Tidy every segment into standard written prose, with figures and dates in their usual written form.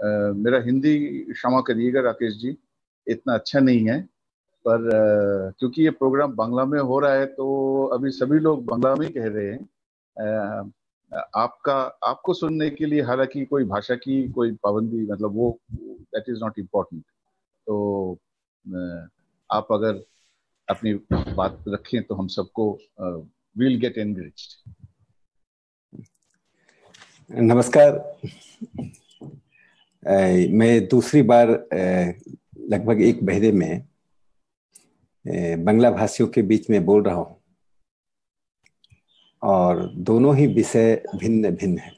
मेरा हिंदी क्षमा करिएगा राकेश जी, इतना अच्छा नहीं है। पर क्योंकि ये प्रोग्राम बांग्ला में हो रहा है तो अभी सभी लोग बांग्ला में ही कह रहे हैं। आपका आपको सुनने के लिए हालांकि कोई भाषा की कोई पाबंदी, मतलब वो दैट इज नॉट इम्पोर्टेंट। तो आप अगर अपनी बात रखें तो हम सबको विल गेट एनरिच्ड। नमस्कार। मैं दूसरी बार लगभग एक महीने में बांग्ला भाषियों के बीच में बोल रहा हूँ और दोनों ही विषय भिन्न भिन्न हैं।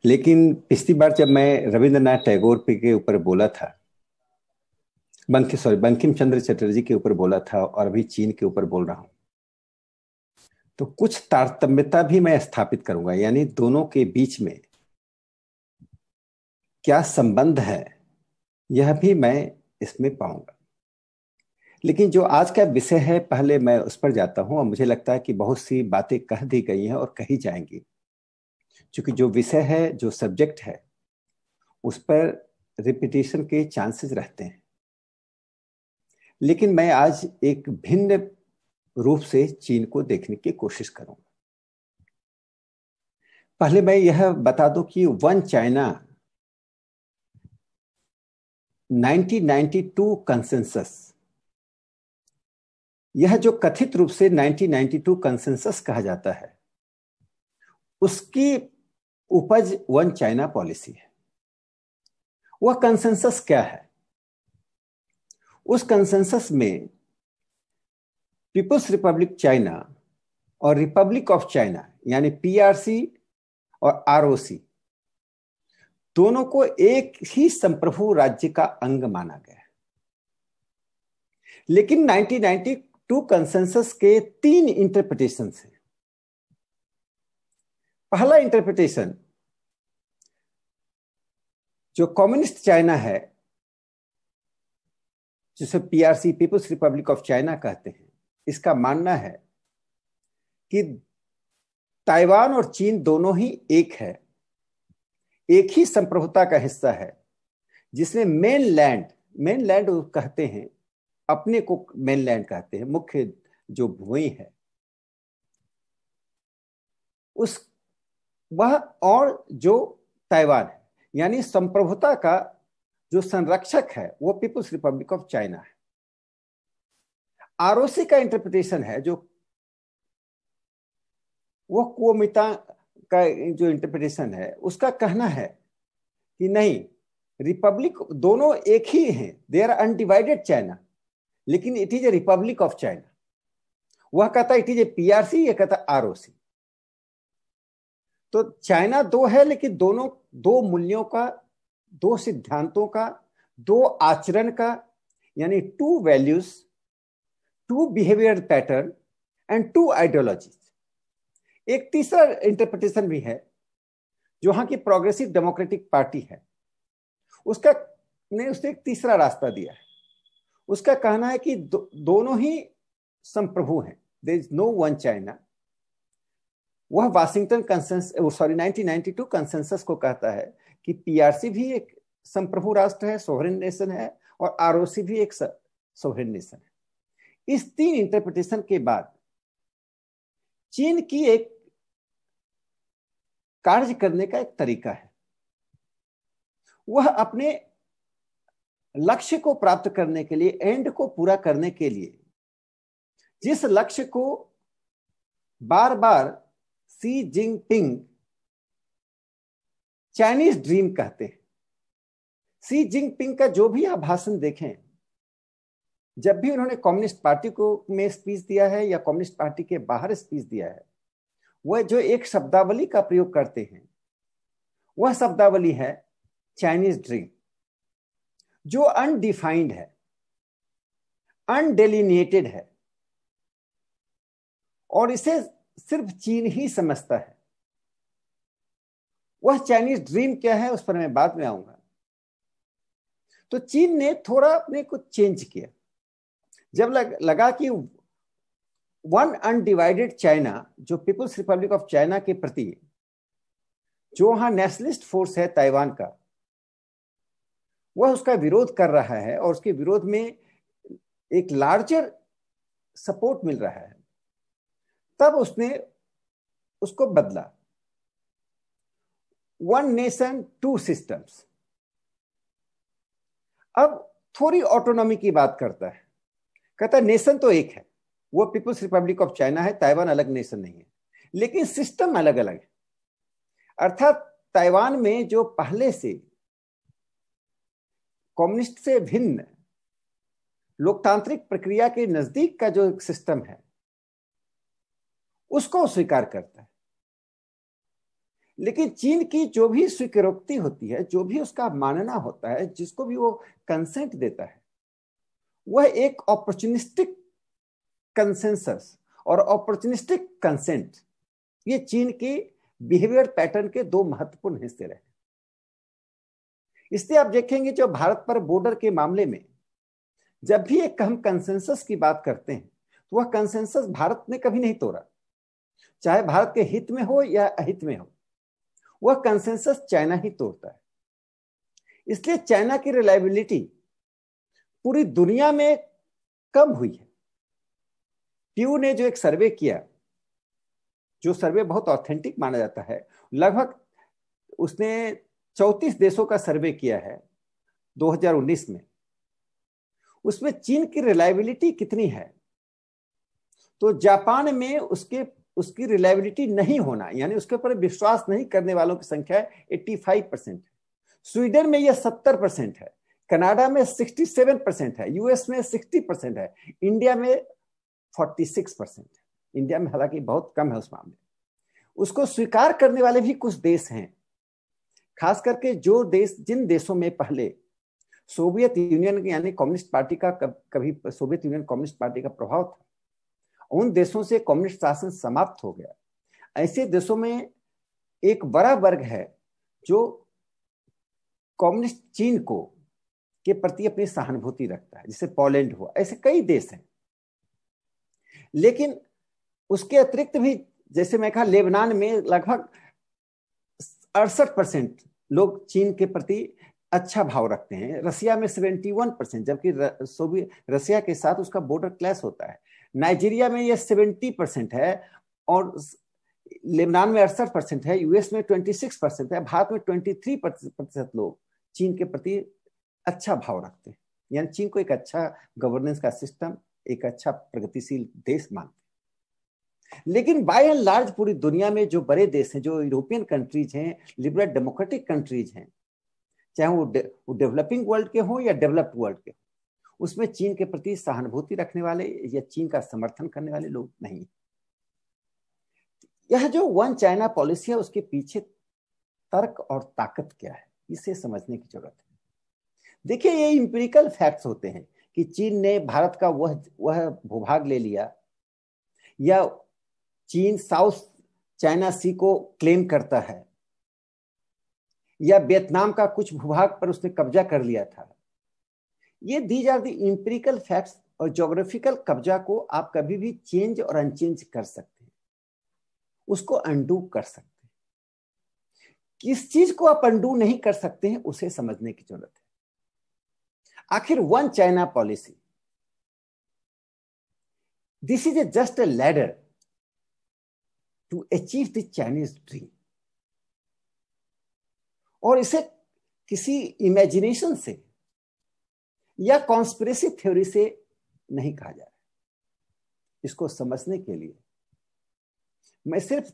लेकिन पिछली बार जब मैं रविंद्रनाथ टैगोर के ऊपर बोला था, बंकिम चंद्र चटर्जी के ऊपर बोला था और अभी चीन के ऊपर बोल रहा हूँ, तो कुछ तारतम्यता भी मैं स्थापित करूंगा, यानी दोनों के बीच में क्या संबंध है यह भी मैं इसमें पाऊंगा। लेकिन जो आज का विषय है, पहले मैं उस पर जाता हूं। और मुझे लगता है कि बहुत सी बातें कह दी गई हैं और कही जाएंगी, क्योंकि जो विषय है, जो सब्जेक्ट है, उस पर रिपीटिशन के चांसेस रहते हैं। लेकिन मैं आज एक भिन्न रूप से चीन को देखने की कोशिश करूंगा। पहले मैं यह बता दूं कि वन चाइना 1992 कंसेंसस, यह जो कथित रूप से 1992 कंसेंसस कहा जाता है, उसकी उपज वन चाइना पॉलिसी है। वह कंसेंसस क्या है? उस कंसेंसस में पीपुल्स रिपब्लिक चाइना और रिपब्लिक ऑफ चाइना यानी पीआरसी और आरओसी दोनों को एक ही संप्रभु राज्य का अंग माना गया। लेकिन 1992 कंसेंसस के 3 इंटरप्रिटेशंस हैं। पहला इंटरप्रिटेशन, जो कम्युनिस्ट चाइना है, जिसे PRC People's Republic of China कहते हैं, इसका मानना है कि ताइवान और चीन दोनों ही एक है, एक ही संप्रभुता का हिस्सा है, जिसमें मेन लैंड कहते हैं, अपने को मेन लैंड कहते हैं, मुख्य जो भूमि है उस वह, और जो ताइवान है, यानी संप्रभुता का जो संरक्षक है वो पीपुल्स रिपब्लिक ऑफ चाइना है। आरओसी का इंटरप्रिटेशन है, जो वो कुओमिता का जो इंटरप्रिटेशन है, उसका कहना है कि नहीं, रिपब्लिक दोनों एक ही हैं, दे आर अनडिवाइडेड चाइना, लेकिन it is a Republic of China. वह कहता है इट इज ए पीआरसी, यह कहता है आरओसी। तो चाइना दो है, लेकिन दोनों दो मूल्यों का, दो सिद्धांतों का, दो आचरण का, यानी 2 values, 2 behaviour pattern and 2 ideologies. एक तीसरा इंटरप्रिटेशन भी है, जो वहां की प्रोग्रेसिव डेमोक्रेटिक पार्टी है, उसने एक तीसरा रास्ता दिया है। उसका कहना है कि दोनों ही संप्रभु हैं, there is no one China. वह वाशिंगटन कंसेंसस 1992 कंसेंसस को कहता है कि पीआरसी भी एक संप्रभु राष्ट्र है, सोवरेन नेशन है, और आरओसी भी एक सोवरेन नेशन है। इस 3 इंटरप्रिटेशन के बाद चीन की एक कार्य करने का एक तरीका है। वह अपने लक्ष्य को प्राप्त करने के लिए, एंड को पूरा करने के लिए, जिस लक्ष्य को बार बार सी जिनपिंग चाइनीज ड्रीम कहते हैं। सी जिनपिंग का जो भी आप भाषण देखें, जब भी उन्होंने कम्युनिस्ट पार्टी को में स्पीच दिया है या कम्युनिस्ट पार्टी के बाहर स्पीच दिया है, वह जो एक शब्दावली का प्रयोग करते हैं, वह शब्दावली है चाइनीज ड्रीम, जो अनडिफाइंड है, अनडेलिनिएटेड है, और इसे सिर्फ चीन ही समझता है। वह चाइनीज ड्रीम क्या है, उस पर मैं बाद में आऊंगा। तो चीन ने थोड़ा अपने को चेंज किया। जब लगा कि वन अनडिवाइडेड चाइना, जो पीपुल्स रिपब्लिक ऑफ चाइना के प्रति जो वहां नेशनलिस्ट फोर्स है ताइवान का, वह उसका विरोध कर रहा है और उसके विरोध में एक लार्जर सपोर्ट मिल रहा है, तब उसने उसको बदला। One nation two systems. अब थोड़ी ऑटोनॉमी की बात करता है, कहता है नेशन तो एक है, वो पीपुल्स रिपब्लिक ऑफ चाइना है, ताइवान अलग नेशन नहीं है, लेकिन सिस्टम अलग अलग है। अर्थात ताइवान में जो पहले से कम्युनिस्ट से भिन्न लोकतांत्रिक प्रक्रिया के नजदीक का जो सिस्टम है, उसको स्वीकार करता है। लेकिन चीन की जो भी स्वीकारोक्ति होती है, जो भी उसका मानना होता है, जिसको भी वो कंसेंट देता है, वह एक अपॉर्चुनिस्टिक कंसेंसस और अपॉर्चुनिस्टिक कंसेंट, ये चीन के बिहेवियर पैटर्न के दो महत्वपूर्ण हिस्से रहे। इसलिए आप देखेंगे जो भारत पर बॉर्डर के मामले में जब भी एक हम कंसेंसस की बात करते हैं, तो वह कंसेंसस भारत ने कभी नहीं तोड़ा, चाहे भारत के हित में हो या अहित में हो, वह कंसेंसस चाइना ही तोड़ता है। इसलिए चाइना की रिलायबिलिटी पूरी दुनिया में कम हुई है। प्यू ने जो एक सर्वे किया, जो सर्वे बहुत ऑथेंटिक माना जाता है, लगभग उसने 34 देशों का सर्वे किया है 2019 में। उसमें चीन की रिलायबिलिटी कितनी है, तो जापान में उसकी रिलायबिलिटी नहीं होना, यानी उसके ऊपर विश्वास नहीं करने वालों की संख्या 85% है। स्वीडन में यह 70% है, कनाडा में 67% है, यूएस में 60% है, इंडिया में 46% है। इंडिया में हालांकि बहुत कम है उस मामले। उसको स्वीकार करने वाले भी कुछ देश हैं, खास करके जो देश, जिन देशों में पहले सोवियत यूनियन यानी कम्युनिस्ट पार्टी का, कभी सोवियत यूनियन कम्युनिस्ट पार्टी का प्रभाव था, उन देशों से कम्युनिस्ट शासन समाप्त हो गया। ऐसे देशों में एक बड़ा वर्ग है जो कम्युनिस्ट चीन को के प्रति अपनी सहानुभूति रखता है, जैसे पोलैंड हुआ, ऐसे कई देश हैं। लेकिन उसके अतिरिक्त भी, जैसे मैं कहा, लेबनान में लगभग 68% लोग चीन के प्रति अच्छा भाव रखते हैं। रसिया में 71%, जबकि रसिया के साथ उसका बॉर्डर क्लैश होता है। नाइजीरिया में यह 70% है और लेबनान में 68% है, यूएस में 26% है, भारत में 23% लोग चीन के प्रति अच्छा भाव रखते हैं, यानी चीन को एक अच्छा गवर्नेंस का सिस्टम, एक अच्छा प्रगतिशील देश मानते हैं। लेकिन बाय एंड लार्ज पूरी दुनिया में जो बड़े देश हैं, जो यूरोपियन कंट्रीज हैं, लिबरल डेमोक्रेटिक कंट्रीज हैं, चाहे वो डेवलपिंग वर्ल्ड के हों या डेवलप्ड वर्ल्ड के, उसमें चीन के प्रति सहानुभूति रखने वाले या चीन का समर्थन करने वाले लोग नहीं। यह जो वन चाइना पॉलिसी है, उसके पीछे तर्क और ताकत क्या है, इसे समझने की जरूरत है। देखिए, ये इंपेरिकल फैक्ट्स होते हैं कि चीन ने भारत का वह भूभाग ले लिया, या चीन साउथ चाइना सी को क्लेम करता है, या वियतनाम का कुछ भूभाग पर उसने कब्जा कर लिया था। ये these are the empirical facts, और ज्योग्राफिकल कब्जा को आप कभी भी चेंज और अनचेंज कर सकते हैं, उसको अंडू कर सकते हैं। किस चीज को आप अंडू नहीं कर सकते हैं, उसे समझने की जरूरत है। आखिर one China policy, this is just a ladder to achieve the Chinese dream, और इसे किसी इमेजिनेशन से या कॉन्स्पिरेसी थ्योरी से नहीं कहा जा रहा है। इसको समझने के लिए मैं सिर्फ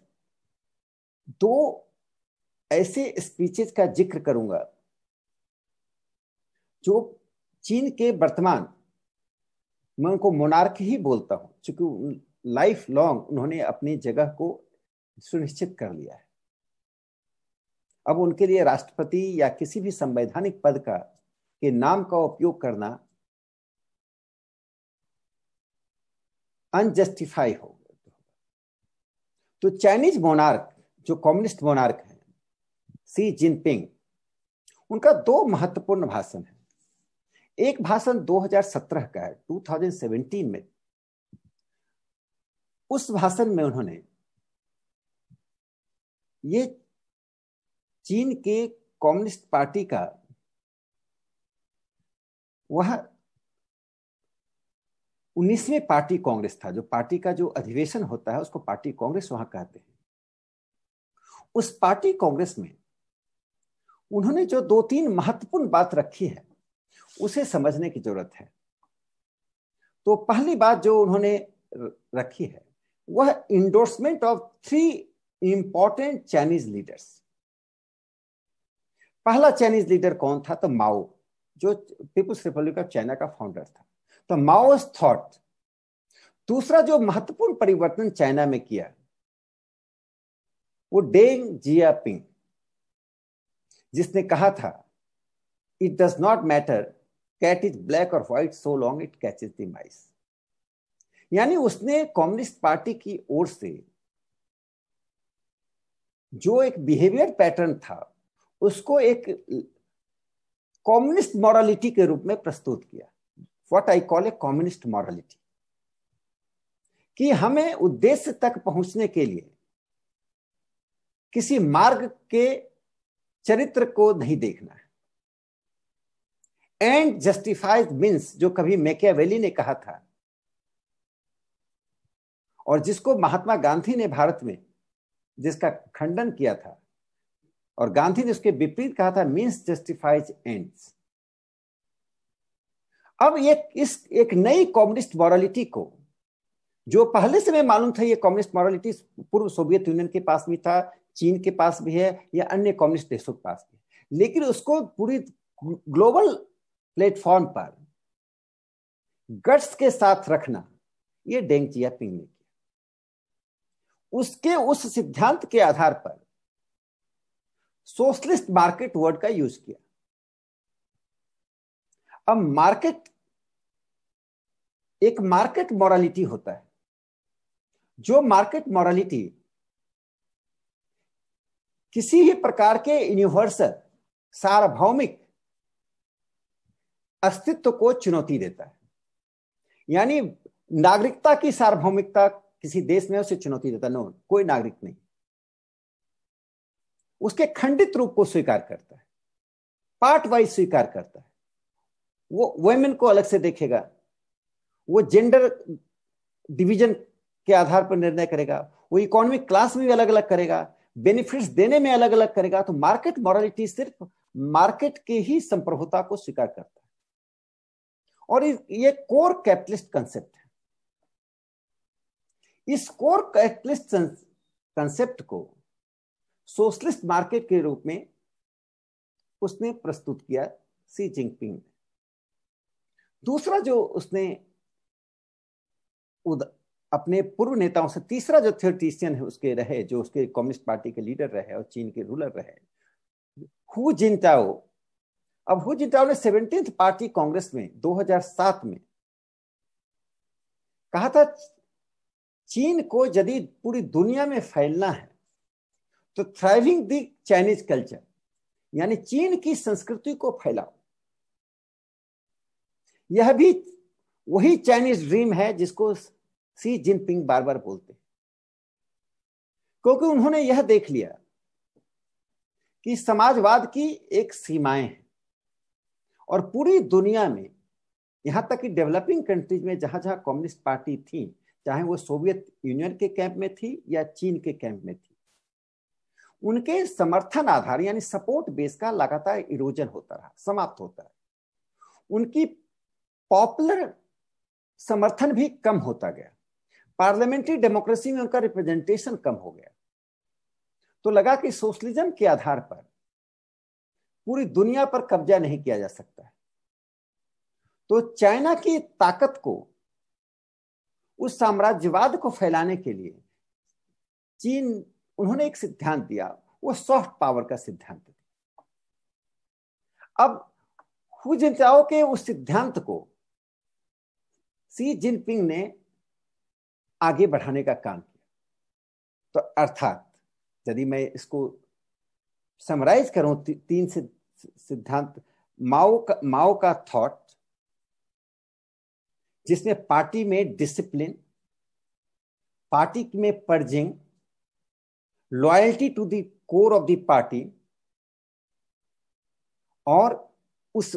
2 ऐसे स्पीचेस का जिक्र करूंगा जो चीन के वर्तमान, मैं उनको मोनार्क ही बोलता हूं, क्योंकि लाइफ लॉन्ग उन्होंने अपनी जगह को सुनिश्चित कर लिया है। अब उनके लिए राष्ट्रपति या किसी भी संवैधानिक पद के नाम का उपयोग करना अनजस्टिफाई होगा। तो चाइनीज मोनार्क, जो कम्युनिस्ट मोनार्क हैं, शी जिनपिंग, उनका 2 महत्वपूर्ण भाषण है। एक भाषण 2017 का है, 2017 में। उस भाषण में उन्होंने ये चीन के कम्युनिस्ट पार्टी का वह 19वें पार्टी कांग्रेस था। जो पार्टी का जो अधिवेशन होता है उसको पार्टी कांग्रेस वहां कहते हैं। उस पार्टी कांग्रेस में उन्होंने जो 2-3 महत्वपूर्ण बात रखी है उसे समझने की जरूरत है। तो पहली बात जो उन्होंने रखी है वह endorsement of 3 important Chinese leaders. पहला चाइनीज लीडर कौन था? तो माओ, जो पीपुल्स रिपब्लिक ऑफ चाइना का फाउंडर था। तो माओस थॉट। दूसरा जो महत्वपूर्ण परिवर्तन चाइना में किया वो डेंग जियापिंग, जिसने कहा था it does not matter cat is black और white so long it catches the mice. यानी उसने कम्युनिस्ट पार्टी की ओर से जो एक बिहेवियर पैटर्न था उसको एक कम्युनिस्ट मॉरलिटी के रूप में प्रस्तुत किया। What I call A communist morality, कि हमें उद्देश्य तक पहुंचने के लिए किसी मार्ग के चरित्र को नहीं देखना है। एंड जस्टिफाइज मीन्स, जो कभी मैकियावेली ने कहा था और जिसको महात्मा गांधी ने भारत में जिसका खंडन किया था और गांधी ने उसके विपरीत कहा था, मीन्स जस्टिफाइज एंड्स। अब एक नई कम्युनिस्ट मॉरलिटी को, जो पहले से मैं मालूम था ये कम्युनिस्ट मॉरलिटी पूर्व सोवियत यूनियन के पास भी था, चीन के पास भी है या अन्य कम्युनिस्ट देशों के पास भी, लेकिन उसको पूरी ग्लोबल प्लेटफॉर्म पर गट्स के साथ रखना ये डेंग जियापिंग ने किया। उसके उस सिद्धांत के आधार पर सोशलिस्ट मार्केट वर्ड का यूज किया। अब एक मार्केट मॉरलिटी होता है, जो मार्केट मॉरलिटी किसी भी प्रकार के यूनिवर्सल सार्वभौमिक अस्तित्व को चुनौती देता है। यानी नागरिकता की सार्वभौमिकता किसी देश में उसे चुनौती देता, नो, कोई नागरिक नहीं, उसके खंडित रूप को स्वीकार करता है, पार्ट वाइज स्वीकार करता है। वो वुमेन को अलग से देखेगा, वो जेंडर डिवीजन के आधार पर निर्णय करेगा, वो इकोनॉमिक क्लास में भी अलग अलग करेगा, बेनिफिट्स देने में अलग अलग करेगा। तो मार्केट मॉरलिटी सिर्फ मार्केट के ही संप्रभुता को स्वीकार करता है और ये कोर कैपिटलिस्ट कंसेप्ट है। इस कोर कैपिटलिस्ट कंसेप्ट को सोशलिस्ट मार्केट के रूप में उसने प्रस्तुत किया सी जिनपिंग ने। दूसरा जो उसने अपने पूर्व नेताओं से, तीसरा जो थियोरेटिशियन है उसके रहे, जो उसके कम्युनिस्ट पार्टी के लीडर रहे और चीन के रूलर रहे, हु जिनटाओ। अब हु जिनटाओ ने 17th पार्टी कांग्रेस में 2007 में कहा था चीन को यदि पूरी दुनिया में फैलना है तो थ्राइविंग द चाइनीज कल्चर, यानी चीन की संस्कृति को फैलाओ। यह भी वही चाइनीज ड्रीम है जिसको सी जिनपिंग बार बार बोलते हैं, क्योंकि उन्होंने यह देख लिया कि समाजवाद की एक सीमाएं हैं और पूरी दुनिया में, यहां तक कि डेवलपिंग कंट्रीज में जहां जहां कम्युनिस्ट पार्टी थी, चाहे वो सोवियत यूनियन के कैंप में थी या चीन के कैंप में थी, उनके समर्थन आधार यानी सपोर्ट बेस का लगातार इरोजन होता रहा, समाप्त होता है। उनकी पॉपुलर समर्थन भी कम होता गया, पार्लियामेंट्री डेमोक्रेसी में उनका रिप्रेजेंटेशन कम हो गया। तो लगा कि सोशलिज्म के आधार पर पूरी दुनिया पर कब्जा नहीं किया जा सकता है। तो चाइना की ताकत को, उस साम्राज्यवाद को फैलाने के लिए उन्होंने एक सिद्धांत दिया, वो सॉफ्ट पावर का सिद्धांत दिया। अब हु जिनटाओ के उस सिद्धांत को सी जिनपिंग ने आगे बढ़ाने का काम किया। तो अर्थात यदि मैं इसको समराइज करूं, 3 सिद्धांत, माओ का थॉट, जिसमें पार्टी में डिसिप्लिन, पार्टी में purging, loyalty to the core of the party और उस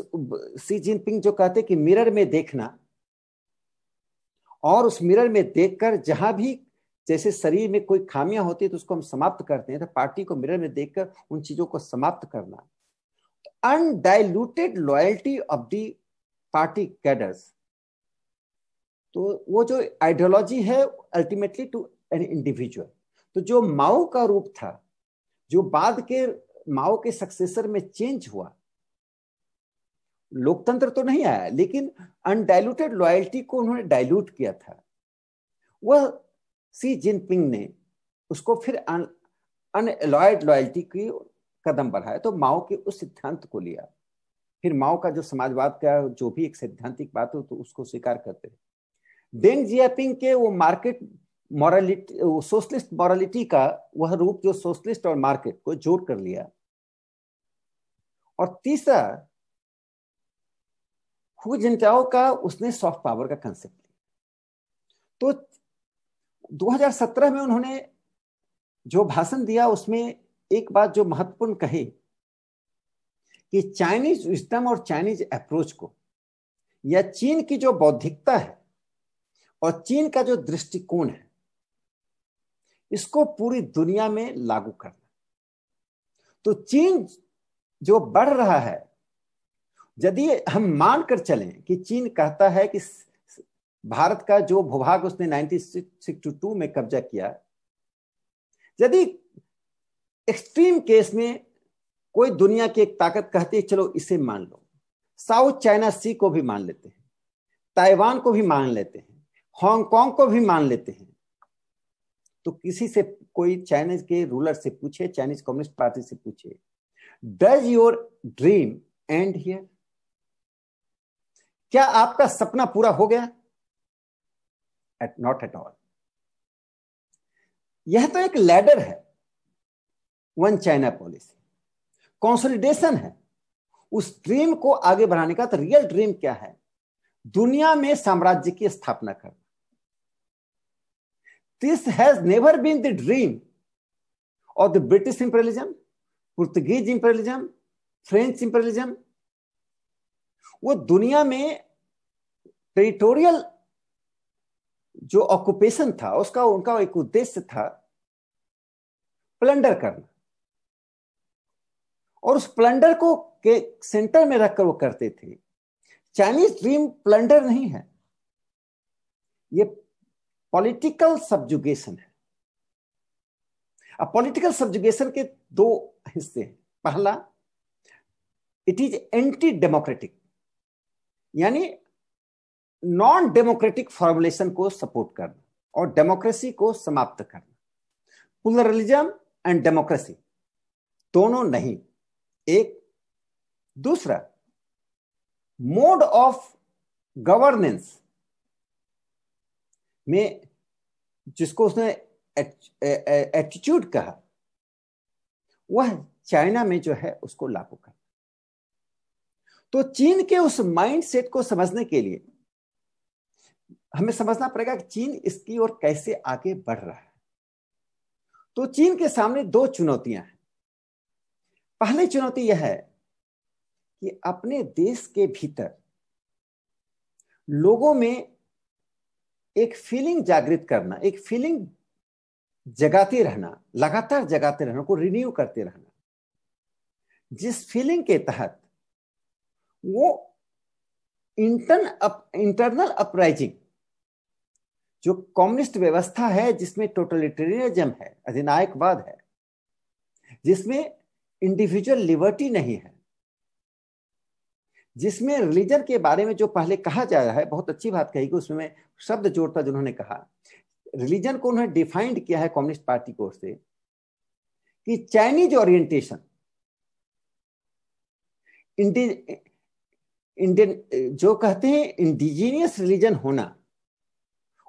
शी जिनपिंग जो कहते कि मिरर में देखना, और उस मिरर में देखकर जहां भी जैसे शरीर में कोई खामियां होती है तो उसको हम समाप्त करते हैं, तो पार्टी को मिरर में देखकर उन चीजों को समाप्त करना। Undiluted loyalty of the party cadres, तो वो जो आइडियोलॉजी है अल्टीमेटली टू एन इंडिविजुअल। तो जो माओ का रूप था, जो बाद के माओ के सक्सेसर में चेंज हुआ, लोकतंत्र तो नहीं आया लेकिन अनडाइल्यूटेड लॉयल्टी को उन्होंने डाइल्यूट किया था। वह शी जिनपिंग ने उसको फिर अनएलॉयड लॉयल्टी की कदम बढ़ाया, तो माओ के उस सिद्धांत को लिया। फिर माओ का जो समाजवाद का जो भी एक सैद्धांतिक बात हो तो उसको स्वीकार करते हैं। डेंग जियापिंग के वो मार्केट मॉरलिटी, सोशलिस्ट मॉरलिटी का वह रूप जो सोशलिस्ट और मार्केट को जोड़ कर लिया। और तीसरा हु जिनटाओ का, उसने सॉफ्ट पावर का कंसेप्ट लिया। तो 2017 में उन्होंने जो भाषण दिया उसमें एक बात जो महत्वपूर्ण कही कि चाइनीज विजडम और चाइनीज अप्रोच को, या चीन की जो बौद्धिकता है और चीन का जो दृष्टिकोण है, इसको पूरी दुनिया में लागू करना। तो चीन जो बढ़ रहा है, यदि हम मानकर चलें कि चीन कहता है कि भारत का जो भूभाग उसने 1962 में कब्जा किया, यदि एक्सट्रीम केस में कोई दुनिया की एक ताकत कहती है चलो इसे मान लो, साउथ चाइना सी को भी मान लेते हैं, ताइवान को भी मान लेते हैं, हांगकांग को भी मान लेते हैं, तो किसी से कोई चाइनीज के रूलर से पूछे, चाइनीज कम्युनिस्ट पार्टी से पूछे, does your dream and here? क्या आपका सपना पूरा हो गया? Not at all. यह तो एक लैडर है, वन चाइना पॉलिसी, कंसोलिडेशन है उस ड्रीम को आगे बढ़ाने का। तो रियल ड्रीम क्या है? दुनिया में साम्राज्य की स्थापना करना। This has never been the dream of the British imperialism, Portuguese imperialism, French imperialism. वो दुनिया में टेरिटोरियल जो ऑक्यूपेशन था उसका, उनका एक उद्देश्य था प्लंडर करना, और उस प्लंडर को के सेंटर में रखकर वो करते थे। चाइनीज ड्रीम प्लंडर नहीं है, ये पॉलिटिकल सब्जुगेशन है। अब पॉलिटिकल सब्जुगेशन के दो हिस्से हैं। पहला, इट इज एंटी डेमोक्रेटिक, यानी नॉन डेमोक्रेटिक फॉर्मुलेशन को सपोर्ट करना और डेमोक्रेसी को समाप्त करना। प्लुरलिज्म एंड डेमोक्रेसी दोनों नहीं, एक। दूसरा, मोड ऑफ गवर्नेंस में जिसको उसने एटीट्यूड कहा, वह चाइना में जो है उसको लागू करना। तो चीन के उस माइंड सेट को समझने के लिए हमें समझना पड़ेगा कि चीन इसकी ओर कैसे आगे बढ़ रहा है। तो चीन के सामने दो चुनौतियां हैं। पहली चुनौती यह है कि अपने देश के भीतर लोगों में एक फीलिंग जागृत करना, एक फीलिंग जगाते रहना, लगातार जगाते रहना, को रिन्यू करते रहना, जिस फीलिंग के तहत वो इंटरनल अपराइजिंग, जो कम्युनिस्ट व्यवस्था है जिसमें टोटलिटेरियनिज्म है, अधिनायकवाद है, जिसमें इंडिविजुअल लिबर्टी नहीं है, जिसमें रिलीजन के बारे में जो पहले कहा जा रहा है, बहुत अच्छी बात कही कि उसमें शब्द जोड़ता जिन्होंने कहा, रिलीजन को उन्होंने डिफाइंड किया है कम्युनिस्ट पार्टी की ओर से कि चाइनीज ओरिएंटेशन, इंडियन जो कहते हैं इंडिजीनियस रिलीजन होना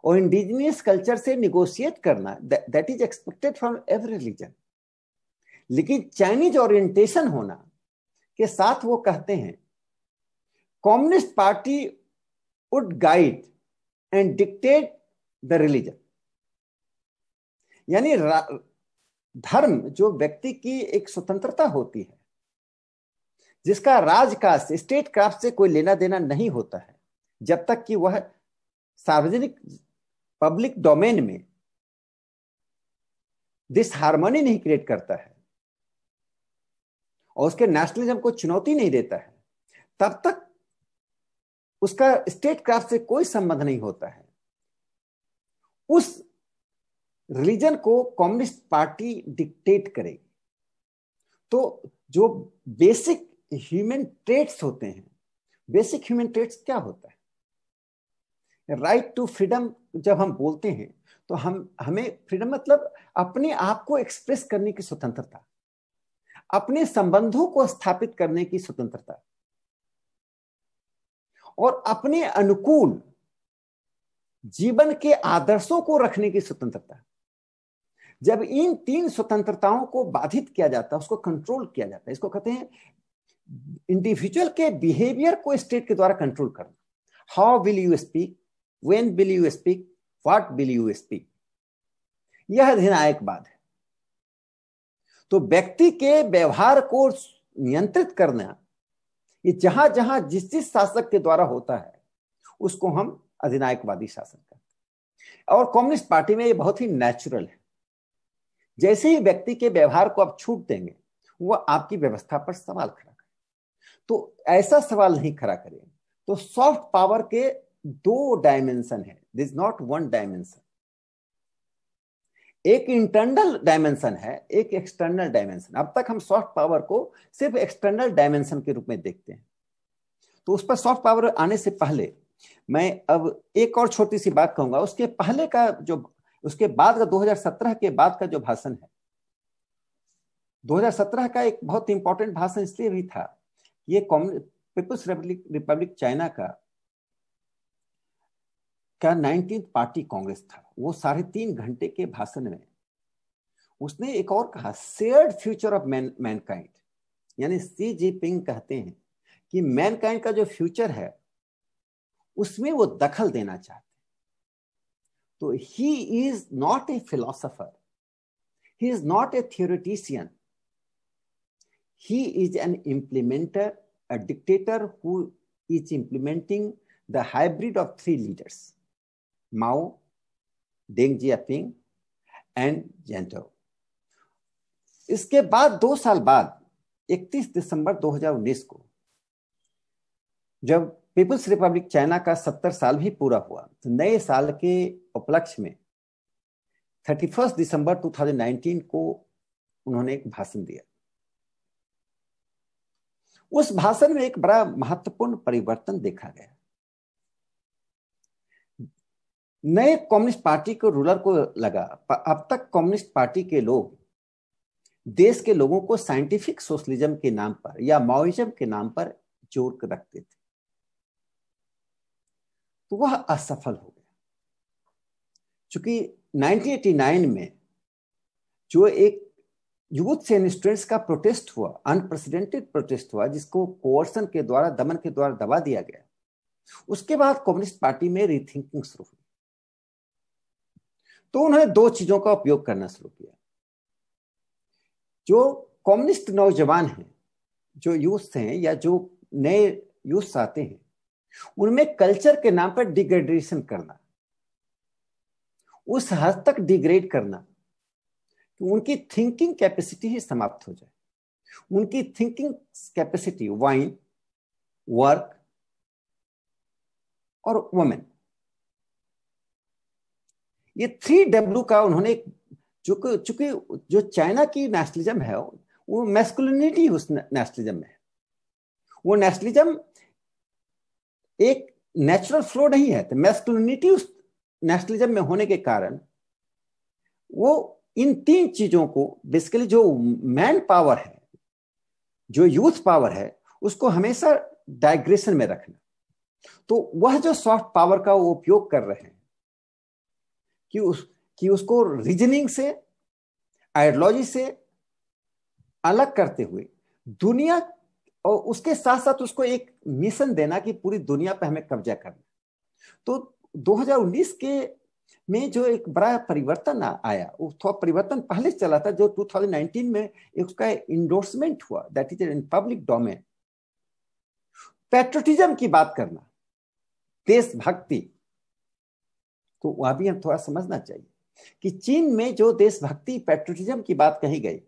और इंडिजीनियस कल्चर से निगोशिएट करना, that is expected from every religion. लेकिन चाइनीज ओरिएंटेशन होना के साथ वो कहते हैं communist party would guide and dictate the religion, यानी धर्म जो व्यक्ति की एक स्वतंत्रता होती है जिसका राजकाज स्टेट क्राफ्ट से कोई लेना देना नहीं होता है, जब तक कि वह सार्वजनिक पब्लिक डोमेन में डिसहार्मनी नहीं क्रिएट करता है और उसके नेशनलिज्म को चुनौती नहीं देता है, तब तक उसका स्टेट क्राफ्ट से कोई संबंध नहीं होता है। उस रिलीजन को कम्युनिस्ट पार्टी डिक्टेट करेगी। तो जो बेसिक ह्यूमन ट्रेट्स होते हैं, बेसिक ह्यूमन ट्रेट्स क्या होता है? राइट टू फ्रीडम जब हम बोलते हैं तो हमें फ्रीडम मतलब अपने आप को एक्सप्रेस करने की स्वतंत्रता, अपने संबंधों को स्थापित करने की स्वतंत्रता और अपने अनुकूल जीवन के आदर्शों को रखने की स्वतंत्रता। जब इन तीन स्वतंत्रताओं को बाधित किया जाता है, उसको कंट्रोल किया जाता है, इसको कहते हैं इंडिविजुअल के बिहेवियर को स्टेट के द्वारा कंट्रोल करना। How will you speak, when will you speak, what will you speak, यह अधिनायकवाद है। तो व्यक्ति के व्यवहार को नियंत्रित करना, ये जहां जहां जिस शासक के द्वारा होता है उसको हम अधिनायकवादी शासन कहते हैं। और कम्युनिस्ट पार्टी में ये बहुत ही नेचुरल है। जैसे ही व्यक्ति के व्यवहार को आप छूट देंगे, वह आपकी व्यवस्था पर सवाल खड़ा करें। तो ऐसा सवाल नहीं खड़ा करें। तो सॉफ्ट पावर के दो डायमेंशन है, this is not one dimension. एक इंटरनल डायमेंशन है, एक एक्सटर्नल डायमेंशन। अब तक हम सॉफ्ट पावर को सिर्फ एक्सटर्नल डायमेंशन के रूप में देखते हैं। तो उस पर सॉफ्ट पावर आने से पहले मैं अब एक और छोटी सी बात कहूंगा। उसके पहले का जो, उसके बाद का 2017 के बाद का जो भाषण है, 2017 का एक बहुत इंपॉर्टेंट भाषण इसलिए भी था, ये पीपुल्स रिपब्लिक चाइना का 19th पार्टी कांग्रेस था। वो 3.5 घंटे के भाषण में उसने एक और कहा, शेयर्ड फ्यूचर ऑफ मैनकाइंड। यानी सी जिनपिंग कहते हैं कि मैनकाइंड का जो फ्यूचर है उसमें वो दखल देना चाहते हैं। तो he is not a philosopher, he is not a theoretician, he is an implementer, a dictator who is implementing the hybrid of 3 leaders, Mao, Deng Xiaoping and जेंटो। इसके बाद 2 साल बाद 31 दिसंबर 2019 को जब पीपुल्स रिपब्लिक चाइना का 70 साल भी पूरा हुआ, तो नए साल के उपलक्ष्य में 31 दिसंबर 2019 को उन्होंने एक भाषण दिया। उस भाषण में एक बड़ा महत्वपूर्ण परिवर्तन देखा गया। नए कम्युनिस्ट पार्टी को रूलर को लगा, अब तक कम्युनिस्ट पार्टी के लोग देश के लोगों को साइंटिफिक सोशलिज्म के नाम पर या माओइज्म के नाम पर जोर रखते थे, तो वह असफल हो गया। चूंकि 1989 में जो एक यूथ से स्टूडेंट्स का प्रोटेस्ट हुआ, अनप्रेसिडेंटेड प्रोटेस्ट हुआ, जिसको कोर्सन के द्वारा, दमन के द्वारा दबा दिया गया, उसके बाद कम्युनिस्ट पार्टी में रीथिंकिंग शुरू हुई। तो उन्होंने 2 चीजों का उपयोग करना शुरू किया। जो कम्युनिस्ट नौजवान हैं, जो यूथ हैं या जो नए यूथ आते हैं, उनमें कल्चर के नाम पर डिग्रेडेशन करना, उस हद तक डिग्रेड करना कि उनकी थिंकिंग कैपेसिटी ही समाप्त हो जाए। उनकी थिंकिंग कैपेसिटी वाइन, वर्क और वुमेन, ये 3W का उन्होंने, चूंकि जो चाइना की नेशनलिज्म है वो मैस्कुलिनिटी उस नेशनलिज्म में है। वो नेशनलिज्म एक नेचुरल फ्लो नहीं है, तो मैस्कुलिनिटी उस नेशनलिज्म में होने के कारण वो इन 3 चीजों को, बेसिकली जो मैन पावर है, जो यूथ पावर है, उसको हमेशा डाइग्रेशन में रखना। तो वह जो सॉफ्ट पावर का वो उपयोग कर रहे हैं कि उसको रीजनिंग से, आइडियोलॉजी से अलग करते हुए दुनिया, और उसके साथ साथ उसको एक मिशन देना कि पूरी दुनिया पे हमें कब्जा करना। तो 2019 के में जो एक बड़ा परिवर्तन आया, वो थोड़ा परिवर्तन पहले चला था, जो 2019 में उसका इंडोर्समेंट हुआ, that is in public domain, patriotism की बात करना, देशभक्ति, तो वह भी हम थोड़ा समझना चाहिए कि चीन में जो देशभक्ति पैट्रियोटिज्म की बात कही गई,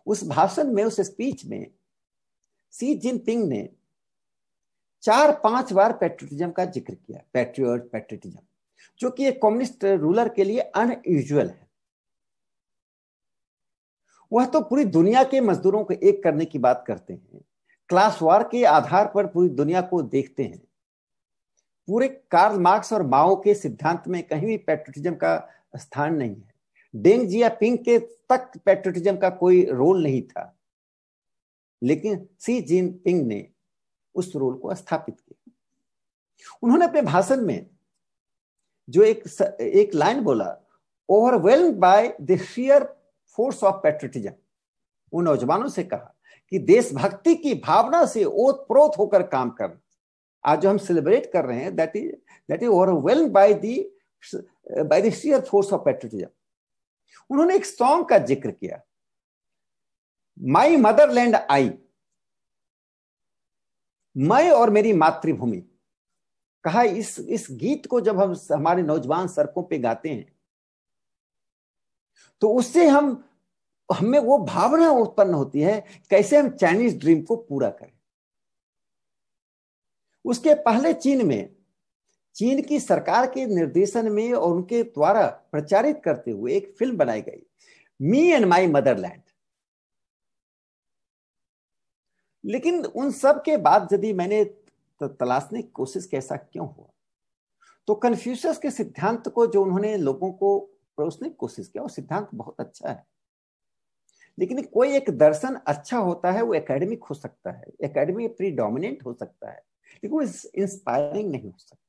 उस भाषण में, उस स्पीच में शी जिनपिंग ने 4-5 बार पैट्रियोटिज्म का जिक्र किया। पैट्रियोटिज्म जो कि एक कम्युनिस्ट रूलर के लिए अनयूजुअल है। वह तो पूरी दुनिया के मजदूरों को एक करने की बात करते हैं, क्लास वार के आधार पर पूरी दुनिया को देखते हैं। पूरे कार्ल मार्क्स और माओ के सिद्धांत में कहीं भी पैट्रियोटिज्म का स्थान नहीं है। डेंग जियापिंग के तक पैट्रियोटिज्म का कोई रोल नहीं था, लेकिन शी जिनपिंग ने उस रोल को स्थापित किया। उन्होंने अपने भाषण में जो एक लाइन बोला, overwhelmed by the shear force of patriotism, उन नौजवानों से कहा कि देशभक्ति की भावना से ओतप्रोत होकर काम करना। आज जो हम सेलिब्रेट कर रहे हैं, that is overwhelmed by the shear force of patriotism. उन्होंने एक सॉन्ग का जिक्र किया, माई मदरलैंड आई, मैं और मेरी मातृभूमि। कहा इस गीत को जब हम हमारे नौजवान सड़कों पे गाते हैं तो उससे हमें वो भावना उत्पन्न होती है कैसे हम चाइनीज ड्रीम को पूरा करें। उसके पहले चीन की सरकार के निर्देशन में और उनके द्वारा प्रचारित करते हुए एक फिल्म बनाई गई, मी एंड माई मदरलैंड। लेकिन उन सब के बाद यदि मैंने तलाशने की कोशिश की ऐसा क्यों हुआ, तो कन्फ्यूशियस के सिद्धांत को जो उन्होंने लोगों को परोसने की कोशिश किया, वो सिद्धांत बहुत अच्छा है। लेकिन कोई एक दर्शन अच्छा होता है, वो एकेडमिक हो सकता है, एकेडमिक प्रीडोमिनेंट हो सकता है, लेकिन वो इंस्पायरिंग नहीं हो सकता।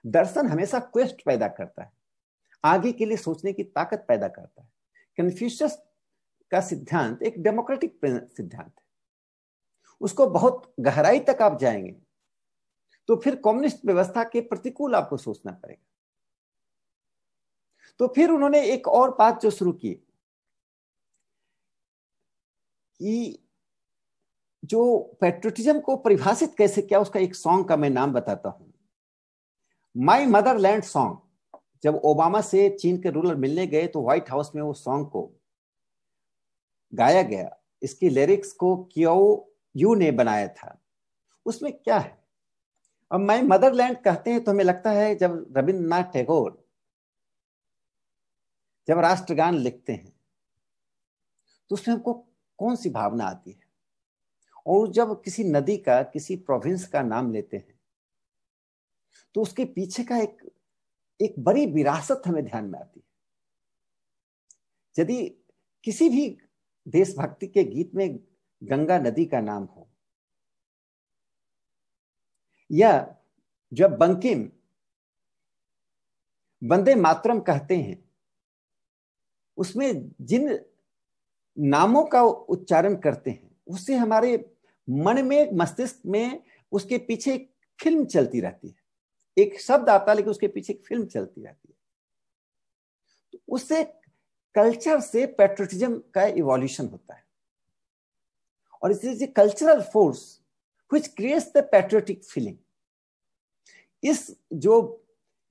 दर्शन हमेशा क्वेस्ट पैदा करता है, आगे के लिए सोचने की ताकत पैदा करता है। कन्फ्यूशियस का सिद्धांत एक डेमोक्रेटिक सिद्धांत है, उसको बहुत गहराई तक आप जाएंगे तो फिर कम्युनिस्ट व्यवस्था के प्रतिकूल आपको सोचना पड़ेगा। तो फिर उन्होंने एक और बात जो शुरू की कि जो पैट्रियोटिज्म को परिभाषित कैसे किया, उसका एक सॉन्ग का मैं नाम बताता हूं, माई मदरलैंड सॉन्ग। जब ओबामा से चीन के रूलर मिलने गए तो व्हाइट हाउस में वो सॉन्ग को गाया गया। इसकी लिरिक्स को क्यो यू ने बनाया था। उसमें क्या है, अब माई मदरलैंड कहते हैं तो हमें लगता है जब रविंद्रनाथ टैगोर जब राष्ट्रगान लिखते हैं तो उसमें हमको कौन सी भावना आती है, और जब किसी नदी का, किसी प्रोविंस का नाम लेते हैं तो उसके पीछे का एक बड़ी विरासत हमें ध्यान में आती है। यदि किसी भी देशभक्ति के गीत में गंगा नदी का नाम हो, या जब बंकिम वंदे मातरम कहते हैं, उसमें जिन नामों का उच्चारण करते हैं उससे हमारे मन में, मस्तिष्क में उसके पीछे एक फिल्म चलती रहती है। एक शब्द आता है लेकिन उसके पीछे एक फिल्म चलती रहती है। तो उससे कल्चर से पैट्रियोटिज्म का इवोल्यूशन होता है, और इस cultural force which creates the patriotic feeling.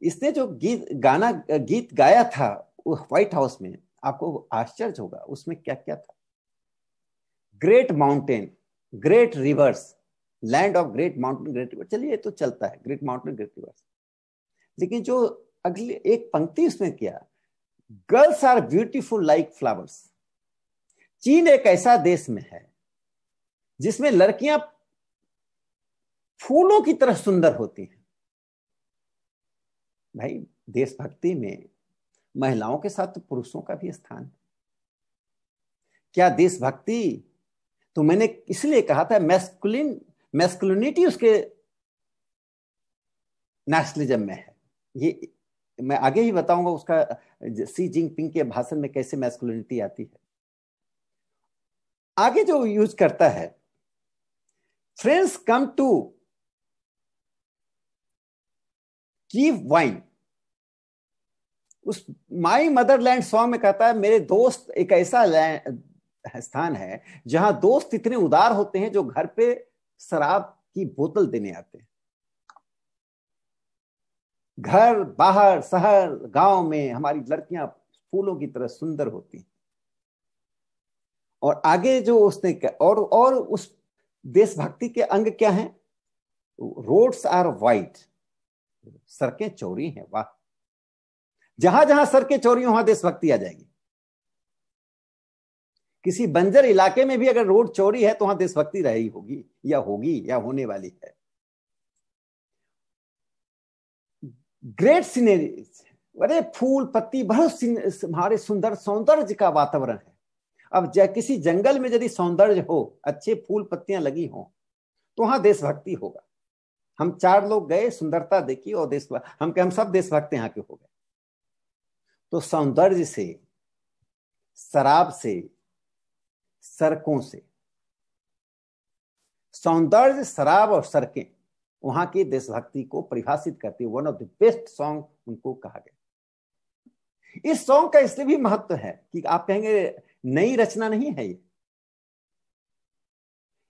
इसने जो गीत गाया था व्हाइट हाउस में, आपको आश्चर्य होगा उसमें क्या क्या था। Great mountain, great reverse, land of great mountain, great river, चलिए ये तो चलता है, ग्रेट माउंटेन, ग्रेट रिवर्स। लेकिन जो अगली एक पंक्ति उसमें किया, girls are beautiful like flowers. चीन एक ऐसा देश में है जिसमें लड़कियां फूलों की तरह सुंदर होती हैं। भाई, देशभक्ति में महिलाओं के साथ तो पुरुषों का भी स्थान है। क्या देशभक्ति, तो मैंने इसलिए कहा था मैस्कुलिनिटी उसके नेशनलिज्म में है। ये मैं आगे ही बताऊंगा उसका, शी जिनपिंग के भाषण में कैसे मैस्कुलिनिटी आती है। आगे जो यूज करता है, friends come to Kiev wine. उस माई मदरलैंड सॉन्ग में कहता है, मेरे दोस्त एक ऐसा स्थान है जहां दोस्त इतने उदार होते हैं जो घर पे शराब की बोतल देने आते हैं। घर, बाहर, शहर, गांव में हमारी लड़कियां फूलों की तरह सुंदर होती हैं। और आगे जो उसने और उस देशभक्ति के अंग क्या हैं? रोड्स आर वाइड, सड़कें चौड़ी हैं। वाह, जहां जहां सड़कें चौड़ी वहां देशभक्ति आ जाएगी। किसी बंजर इलाके में भी अगर रोड चौड़ी है तो वहां देशभक्ति रही होगी या होने वाली है। ग्रेट सीनरी, अरे फूल पत्ती, बहुत हमारे सुंदर सौंदर्य का वातावरण है। अब किसी जंगल में यदि सौंदर्य हो, अच्छे फूल पत्तियां लगी हो, तो वहां देशभक्ति होगा। हम 4 लोग गए, सुंदरता देखी और हम सब देशभक्त यहाँ के हो गए। तो सौंदर्य से, शराब से, सड़कों से, सौंदर्य, शराब और सड़कें वहां की देशभक्ति को परिभाषित करती है। One of the best song उनको कहा गया। इस सॉन्ग का इसलिए भी महत्व है कि आप कहेंगे नई रचना नहीं है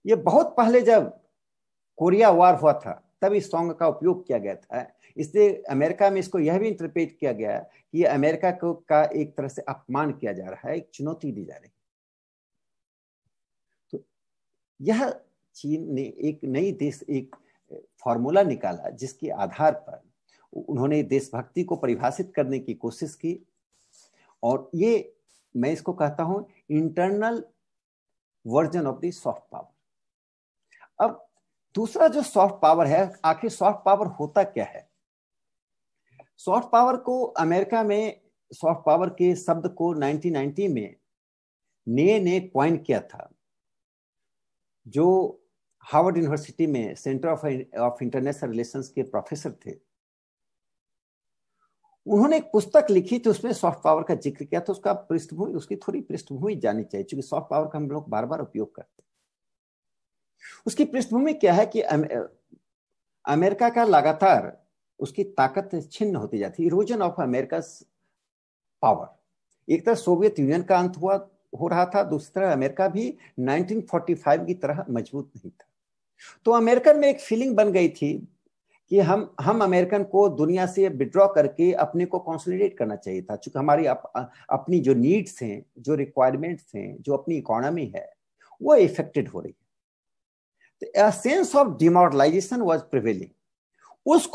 ये बहुत पहले जब कोरिया वार हुआ था तब इस सॉन्ग का उपयोग किया गया था। इसलिए अमेरिका में इसको यह भी इंटरप्रेट किया गया कि अमेरिका को का एक तरह से अपमान किया जा रहा है, एक चुनौती दी जा रही है। तो यह चीन ने एक फॉर्मूला निकाला जिसके आधार पर उन्होंने देशभक्ति को परिभाषित करने की कोशिश की। और ये मैं इसको कहता हूं internal version of the soft power. अब दूसरा जो सॉफ्ट पावर है, आखिर सॉफ्ट पावर होता क्या है? सॉफ्ट पावर को अमेरिका में, सॉफ्ट पावर के शब्द को 1990 में ने कॉइन किया था, जो हार्वर्ड यूनिवर्सिटी में सेंटर ऑफ इंटरनेशनल रिलेशंस के प्रोफेसर थे। उन्होंने एक पुस्तक लिखी थी, उसमें सॉफ्ट पावर का जिक्र किया था। उसकी थोड़ी पृष्ठभूमि जाननी चाहिए, क्योंकि सॉफ्ट पावर का हम लोग बार बार उपयोग करते हैं। उसकी पृष्ठभूमि क्या है कि अमेरिका का लगातार उसकी ताकत छिन्न होती जाती, इरोजन ऑफ अमेरिका पावर। एक तरफ सोवियत यूनियन का अंत हो रहा था, दूसरी तरफ अमेरिका भी 1945 की तरह मजबूत नहीं था। तो अमेरिकन में एक फीलिंग बन गई थी कि हम अमेरिकन को दुनिया से विड्रॉ करके अपने को कंसोलिडेट करना चाहिए था, क्योंकि हमारी अपनी जो नीड्स हैं, जो रिक्वायरमेंट्स हैं, जो अपनी इकोनॉमी है, वो इफेक्टेड हो रही है। तो a sense of demoralisation was prevailing. उस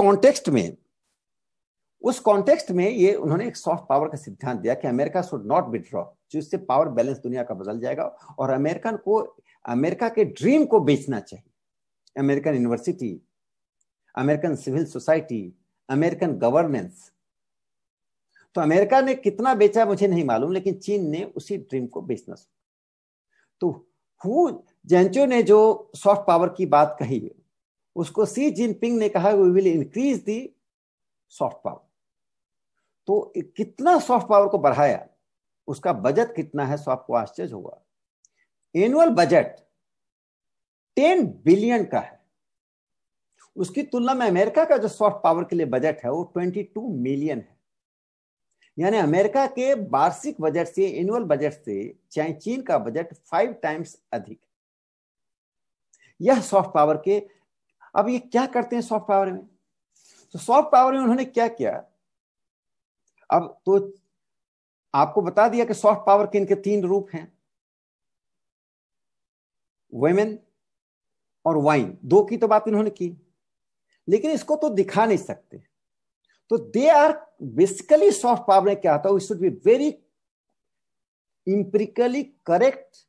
कॉन्टेक्स्ट में ये उन्होंने एक सॉफ्ट पावर का सिद्धांत दिया कि अमेरिका शुड नॉट विड्रॉ, जिससे पावर बैलेंस दुनिया का बदल जाएगा और अमेरिकन को अमेरिका के ड्रीम को बेचना चाहिए। American university, American civil society, American governance. तो अमेरिका ने कितना बेचा मुझे नहीं मालूम, लेकिन चीन ने उसी ड्रीम को बेचना शुरू। तो हु जेंचो ने जो सॉफ्ट पावर की बात कही, उसको शी जिनपिंग ने कहा we will increase the soft power. तो कितना सॉफ्ट पावर को बढ़ाया, उसका बजट कितना है सो आपको आश्चर्य होगा। एनुअल बजट 10 बिलियन का है। उसकी तुलना में अमेरिका का जो सॉफ्ट पावर के लिए बजट है वो 22 मिलियन है। यानी अमेरिका के वार्षिक बजट से, एनुअल बजट से चाहे चीन का बजट 5 टाइम्स अधिक। यह सॉफ्ट पावर के, अब ये क्या करते हैं सॉफ्ट पावर में? तो सॉफ्ट पावर में उन्होंने क्या किया, अब तो आपको बता दिया कि सॉफ्ट पावर के इनके 3 रूप हैं, वुमेन और वाइन। 2 की तो बात इन्होंने की, लेकिन इसको तो दिखा नहीं सकते। तो they are basically soft power में क्या आता है, should be very empirically correct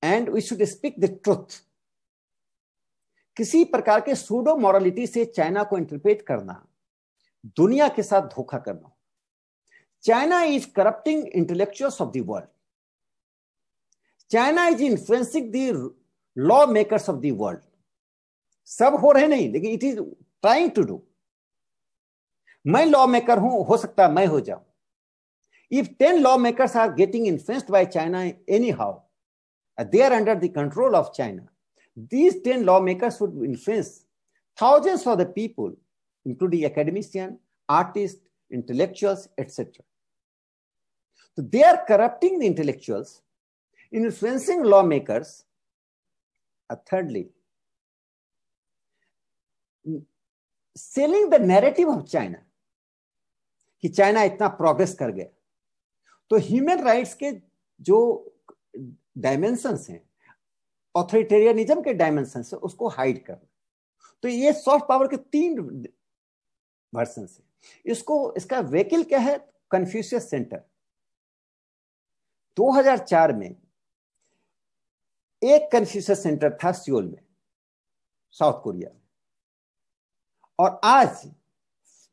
and we should speak the truth. किसी प्रकार के सूडो मॉरलिटी से चाइना को इंटरप्रेट करना दुनिया के साथ धोखा करना। China is corrupting intellectuals of the world. China is influencing the law makers of the world. सब हो रहे नहीं, लेकिन it is trying to do. मैं लॉ मेकर हूं, हो सकता है मैं हो जाऊं। If 10 law makers are getting influenced by China anyhow, they are under the control of China. These 10 lawmakers would influence thousands of the people, including academicians, artists, intellectuals, etc. So they are corrupting the intellectuals, influencing lawmakers. Thirdly, selling the narrative of China कि China इतना progress कर गया। तो human rights के जो dimensions हैं, authoritarianism के dimensions है, उसको हाइड करना। तो ये सॉफ्ट पावर के 3 वर्जन है। इसका व्हीकल क्या है? Confucius centre. 2004 में एक कन्फ्यूशियस सेंटर था सियोल में, साउथ कोरिया में, और आज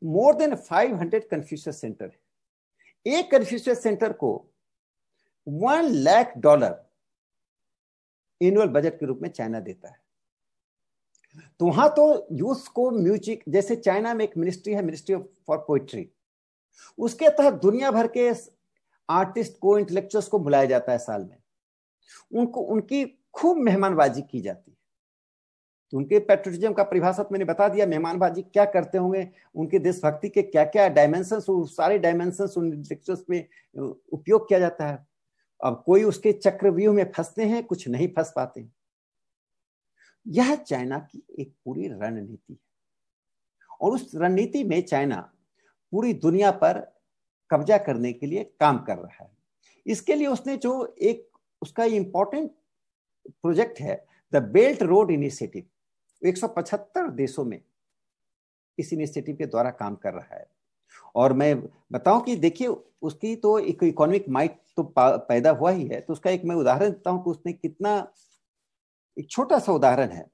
मोर देन 500 कन्फ्यूशियस सेंटर है। एक कन्फ्यूशियस सेंटर को $1 लाख एनुअल बजट के रूप में चाइना देता है। तो वहां तो यूथ को म्यूजिक, जैसे चाइना में एक मिनिस्ट्री है, मिनिस्ट्री फॉर पोइट्री, उसके तहत दुनिया भर के आर्टिस्ट को, इंटेलेक्चुअल्स को बुलाया जाता है साल में। उनकी खूब मेहमानबाजी की जाती है। तो उनके पेट्रियटिज्म का परिभाषा मैंने बता दिया, मेहमानबाजी क्या करते होंगे, उनके देशभक्ति के क्या क्या डायमेंशंस, सारे डायमेंशंस उन इंटेलेक्चुअल्स में उपयोग किया जाता है। अब कोई उसके चक्रव्यूह में फंसते हैं, कुछ नहीं फंस पाते। यह चाइना की एक पूरी रणनीति है, और उस रणनीति में चाइना पूरी दुनिया पर कब्जा करने के लिए काम कर रहा है। इसके लिए उसने जो एक उसका इंपॉर्टेंट प्रोजेक्ट है, द बेल्ट रोड इनिशिएटिव, 175 देशों में इस इनिशिएटिव के द्वारा काम कर रहा है। और मैं बताऊं कि देखिए, उसकी तो एक इकोनॉमिक माइट तो पैदा हुआ ही है। तो उसका एक मैं उदाहरण देता हूं कि उसने कितना, एक छोटा सा उदाहरण है।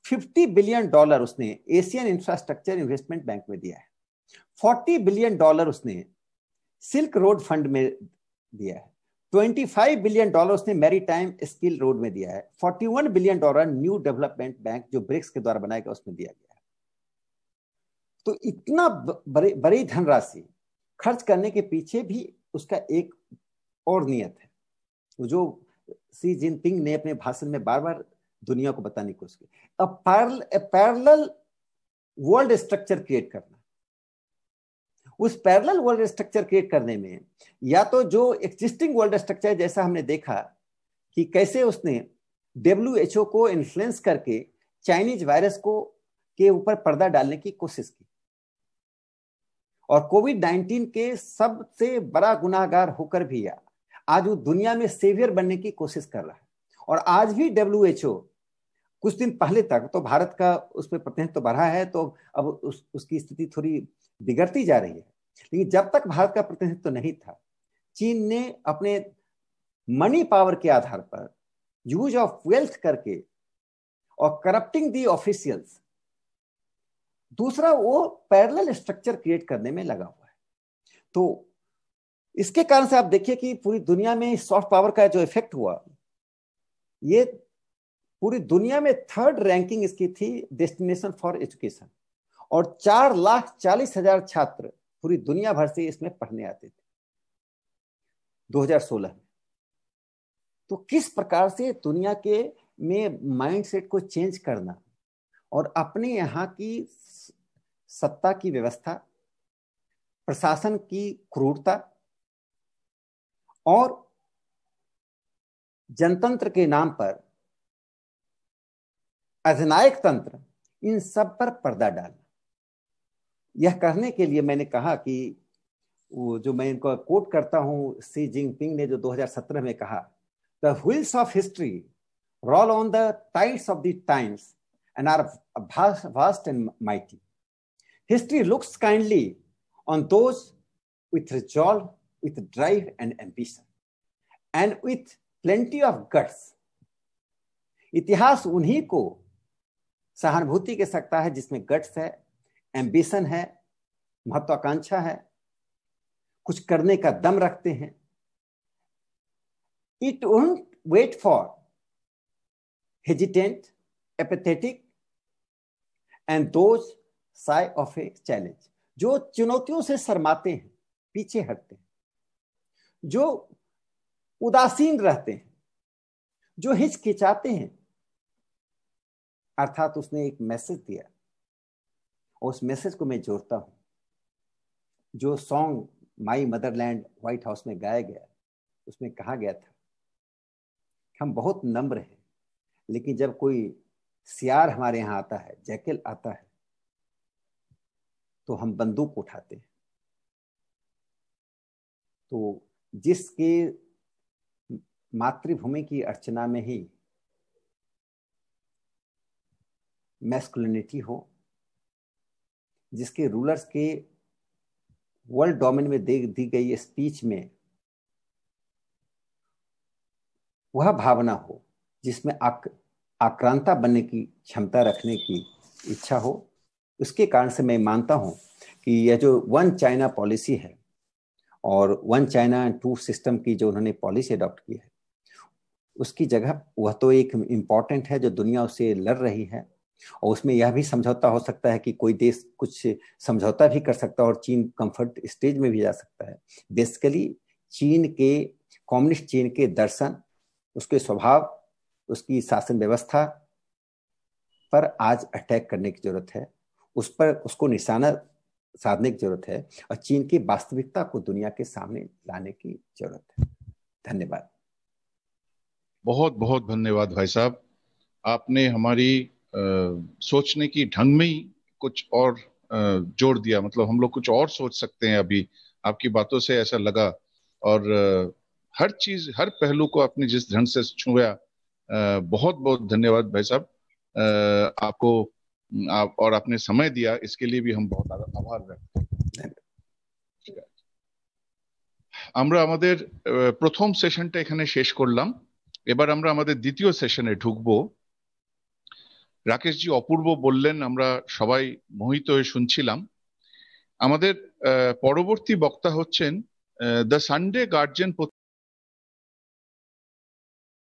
$50 बिलियन उसने एशियन इंफ्रास्ट्रक्चर इन्वेस्टमेंट बैंक में दिया है। $40 बिलियन उसने सिल्क रोड फंड में दिया है। $25 बिलियन उसने मैरीटाइम स्किल रोड में दिया है। $41 बिलियन न्यू डेवलपमेंट बैंक जो ब्रिक्स के द्वारा बनाया गया उसमें दिया गया है। तो इतना बड़ी धनराशि खर्च करने के पीछे भी उसका एक और नियत है, जो सी जिनपिंग ने अपने भाषण में बार बार दुनिया को बताने की कोशिश की। पैरेलल वर्ल्ड स्ट्रक्चर क्रिएट करना। उस पैरेलल वर्ल्ड स्ट्रक्चर क्रिएट करने में या तो जो एग्जिस्टिंग वर्ल्ड स्ट्रक्चर, जैसा हमने देखा कि कैसे उसने WHO को इन्फ्लुएंस करके चाइनीज वायरस को के ऊपर पर्दा डालने की कोशिश की, और कोविड-19 के सबसे बड़ा गुनाहगार होकर भी आज वो दुनिया में सेवियर बनने की कोशिश कर रहा है। और आज भी WHO, कुछ दिन पहले तक तो भारत का उस पर प्रतिनिधित्व तो बढ़ा है, तो अब उसकी स्थिति थोड़ी बिगड़ती जा रही है। लेकिन जब तक भारत का प्रतिनिधित्व तो नहीं था, चीन ने अपने मनी पावर के आधार पर यूज ऑफ वेल्थ करके और करप्टिंग दी ऑफिशियल्स, दूसरा वो पैरेलल स्ट्रक्चर क्रिएट करने में लगा हुआ है। तो इसके कारण से आप देखिए कि पूरी दुनिया में सॉफ्ट पावर का जो इफेक्ट हुआ, ये पूरी दुनिया में 3rd रैंकिंग इसकी थी डेस्टिनेशन फॉर एजुकेशन, और 4,40,000 छात्र पूरी दुनिया भर से इसमें पढ़ने आते थे 2016 में। तो किस प्रकार से दुनिया के में माइंडसेट को चेंज करना और अपने यहाँ की सत्ता की व्यवस्था, प्रशासन की क्रूरता और जनतंत्र के नाम पर अधिनायक तंत्र, इन सब पर पर्दा डालना। यह करने के लिए मैंने कहा कि वो जो मैं इनको कोट करता हूं, सी जिनपिंग ने जो 2017 में कहा, the wheels of history roll on the tides of the times and are vast and mighty. History looks kindly on those with resolve, with drive and ambition, and with plenty of guts. इतिहास उन्हीं को सहानुभूति के सकता है जिसमें guts है, ambition है, महत्वाकांक्षा है, कुछ करने का दम रखते हैं। It won't wait for hesitant, apathetic and those shy of a challenge. जो चुनौतियों से शर्माते हैं, पीछे हटते हैं, जो उदासीन रहते हैं, जो हिचकिचाते हैं। अर्थात उसने एक मैसेज दिया, और उस मैसेज को मैं जोड़ता हूं जो सॉन्ग माई मदरलैंड व्हाइट हाउस में गाया गया। उसमें कहा गया था, हम बहुत नम्र हैं, लेकिन जब कोई सियार हमारे यहाँ आता है, जैकल आता है, तो हम बंदूक उठाते हैं। तो जिसके मातृभूमि की अर्चना में ही मैस्कुलिनिटी हो, जिसके रूलर्स के वर्ल्ड डोमेन में दी गई स्पीच में वह भावना हो, जिसमें आक्रांता बनने की क्षमता रखने की इच्छा हो, उसके कारण से मैं मानता हूं कि यह जो वन चाइना पॉलिसी है और वन चाइना टू सिस्टम की जो उन्होंने पॉलिसी अडॉप्ट की है, उसकी जगह वह तो एक इम्पॉर्टेंट है जो दुनिया उससे लड़ रही है, और उसमें यह भी समझौता हो सकता है कि कोई देश कुछ समझौता भी कर सकता है और चीन कंफर्ट स्टेज में भी जा सकता है। बेसिकली कम्युनिस्ट चीन के दर्शन, उसके स्वभाव, उसकी शासन व्यवस्था पर आज अटैक करने की जरूरत है, उस पर उसको निशाना साधने की जरूरत है और चीन की वास्तविकता को दुनिया के सामने लाने की जरूरत है। धन्यवाद। बहुत बहुत धन्यवाद भाई साहब। आपने हमारी सोचने की ढंग में ही कुछ और जोड़ दिया, मतलब हम लोग कुछ और सोच सकते हैं अभी आपकी बातों से ऐसा लगा। और हर चीज, हर पहलू को आपने जिस ढंग से छुआ, बहुत बहुत धन्यवाद भाई साहब। आपको और आपने समय दिया, इसके लिए भी हम बहुत आभार व्यक्त करते हैं। আমরা আমাদের প্রথম সেশনটা এখানে শেষ করলাম। এবার আমরা আমাদের দ্বিতীয় সেশনে ঢুকবো। রাকেশজি অপূর্ব বললেন, আমরা সবাই মোহিত হয়ে শুনছিলাম। আমাদের পরবর্তী বক্তা হচ্ছেন দ্য সানডে গার্জিয়ান